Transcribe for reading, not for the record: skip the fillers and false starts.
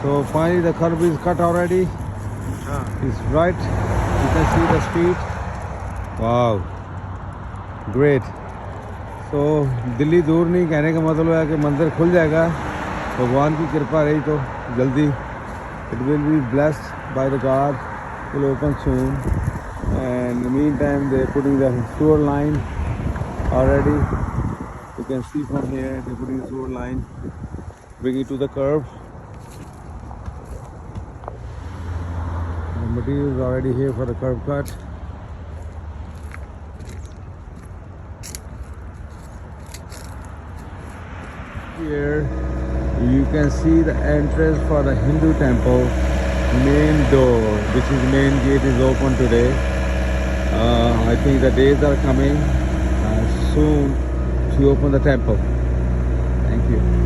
So finally the curb is cut already. It's right. You can see the street. Wow, great. So Delhi दूर नहीं, कहने का मतलब है कि मंदिर खुल जाएगा भगवान की कृपा रही तो जल्दी. It will be blessed by the God. Will open soon. And in the meantime they're putting the sewer line already. You can see from here they're putting the sewer line, bring it to the curb. The material is already here for the curb cut. Here you can see the entrance for the Hindu temple, main door, which is main gate is open today. I think the days are coming soon to open the temple. Thank you.